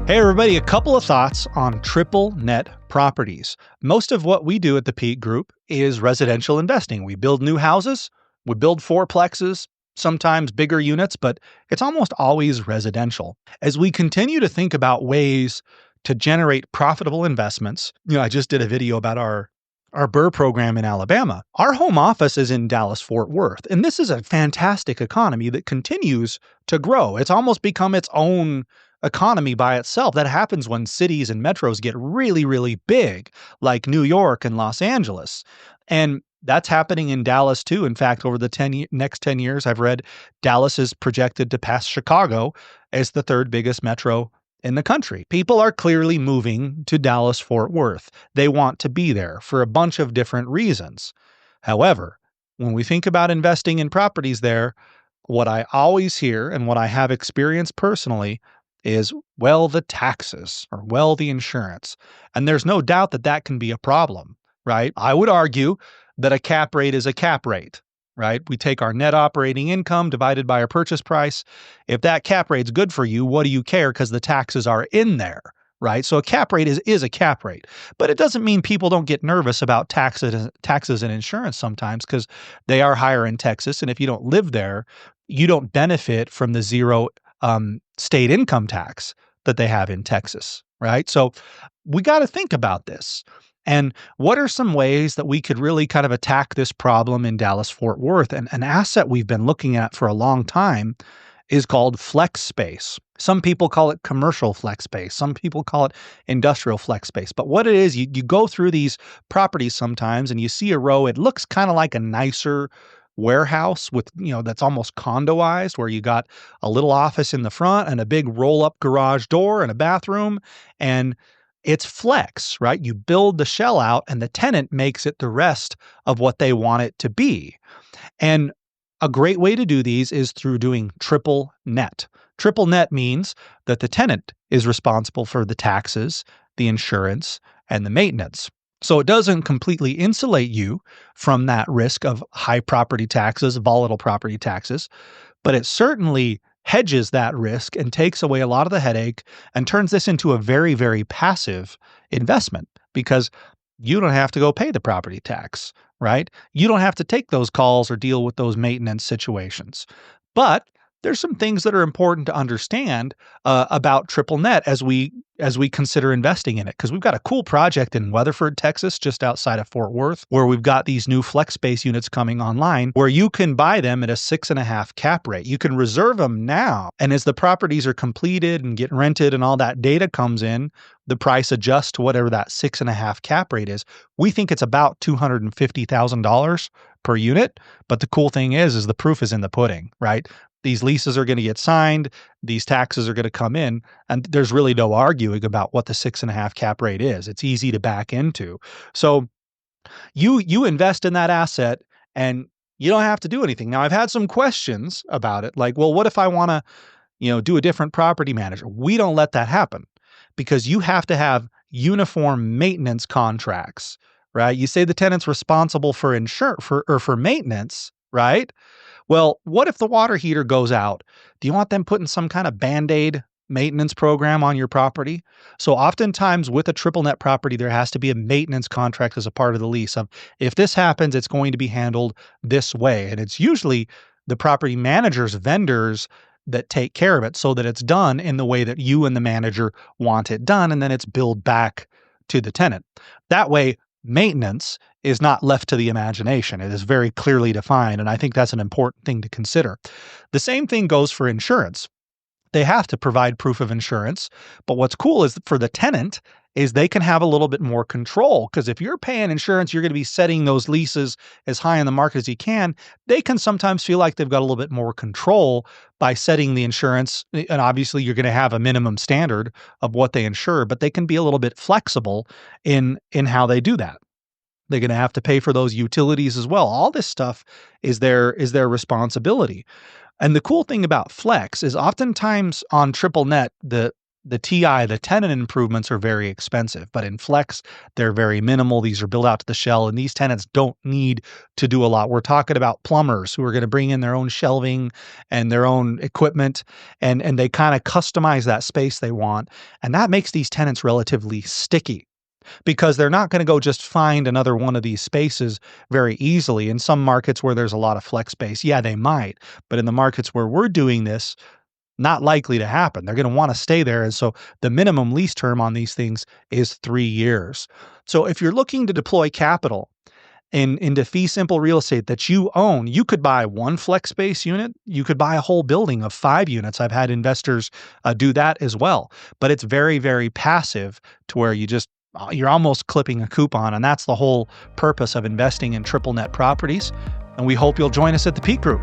Hey everybody, a couple of thoughts on triple net properties. Most of what we do at the Peak Group is residential investing. We build new houses, we build fourplexes, sometimes bigger units, but it's almost always residential. As we continue to think about ways to generate profitable investments, I just did a video about our Burr program in Alabama. Our home office is in Dallas, Fort Worth, and this is a fantastic economy that continues to grow. It's almost become its own economy by itself. That happens when cities and metros get really, really big, like New York and Los Angeles. And that's happening in Dallas too. In fact, over the next 10 years, I've read Dallas is projected to pass Chicago as the third biggest metro in the country. People are clearly moving to Dallas, Fort Worth. They want to be there for a bunch of different reasons. However, when we think about investing in properties there, what I always hear and what I have experienced personally is, well, the taxes or, well, the insurance. And there's no doubt that that can be a problem, right? I would argue that a cap rate is a cap rate, right? We take our net operating income divided by our purchase price. If that cap rate's good for you, what do you care? Because the taxes are in there, right? So a cap rate is a cap rate. But it doesn't mean people don't get nervous about taxes and insurance sometimes, because they are higher in Texas. And if you don't live there, you don't benefit from the zero state income tax that they have in Texas, right? So we got to think about this. And what are some ways that we could really kind of attack this problem in Dallas-Fort Worth? And an asset we've been looking at for a long time is called flex space. Some people call it commercial flex space. Some people call it industrial flex space. But what it is, you go through these properties sometimes and you see a row, it looks kind of like a nicer warehouse with, that's almost condoized, where you got a little office in the front and a big roll-up garage door and a bathroom. And it's flex, right? You build the shell out and the tenant makes it the rest of what they want it to be. And a great way to do these is through doing triple net. Triple net means that the tenant is responsible for the taxes, the insurance, and the maintenance. So it doesn't completely insulate you from that risk of high property taxes, volatile property taxes, but it certainly hedges that risk and takes away a lot of the headache and turns this into a very, very passive investment, because you don't have to go pay the property tax, right? You don't have to take those calls or deal with those maintenance situations. But there's some things that are important to understand about triple net as we consider investing in it, because we've got a cool project in Weatherford, Texas, just outside of Fort Worth, where we've got these new flex space units coming online, where you can buy them at a 6.5 cap rate. You can reserve them now, and as the properties are completed and get rented and all that data comes in, the price adjusts to whatever that 6.5 cap rate is. We think it's about $250,000 per unit, but the cool thing is the proof is in the pudding, right? These leases are going to get signed, these taxes are going to come in, and there's really no arguing about what the 6.5 cap rate is. It's easy to back into. So you invest in that asset and you don't have to do anything. Now, I've had some questions about it, like, well, what if I want to, do a different property manager? We don't let that happen, because you have to have uniform maintenance contracts, right? You say the tenant's responsible for for maintenance, right? Well, what if the water heater goes out? Do you want them putting some kind of Band-Aid maintenance program on your property? So oftentimes with a triple net property, there has to be a maintenance contract as a part of the lease of, if this happens, it's going to be handled this way. And it's usually the property manager's vendors that take care of it so that it's done in the way that you and the manager want it done, and then it's billed back to the tenant. That way, maintenance is not left to the imagination. It is very clearly defined, and I think that's an important thing to consider. The same thing goes for insurance. They have to provide proof of insurance, but what's cool is for the tenant is they can have a little bit more control, because if you're paying insurance, you're going to be setting those leases as high in the market as you can. They can sometimes feel like they've got a little bit more control by setting the insurance, and obviously you're going to have a minimum standard of what they insure, but they can be a little bit flexible in how they do that. They're going to have to pay for those utilities as well. All this stuff is their responsibility. And the cool thing about flex is oftentimes on triple net, the The TI, the tenant improvements are very expensive, but in Flex, they're very minimal. These are built out to the shell, and these tenants don't need to do a lot. We're talking about plumbers who are going to bring in their own shelving and their own equipment, and they kind of customize that space they want. And that makes these tenants relatively sticky because they're not going to go just find another one of these spaces very easily. In some markets where there's a lot of flex space, yeah, they might. But in the markets where we're doing this, not likely to happen. They're going to want to stay there. And so the minimum lease term on these things is 3 years. So if you're looking to deploy capital into fee simple real estate that you own, you could buy one flex space unit. You could buy a whole building of 5 units. I've had investors do that as well. But it's very, very passive to where you're almost clipping a coupon. And that's the whole purpose of investing in triple net properties. And we hope you'll join us at the Peak Group.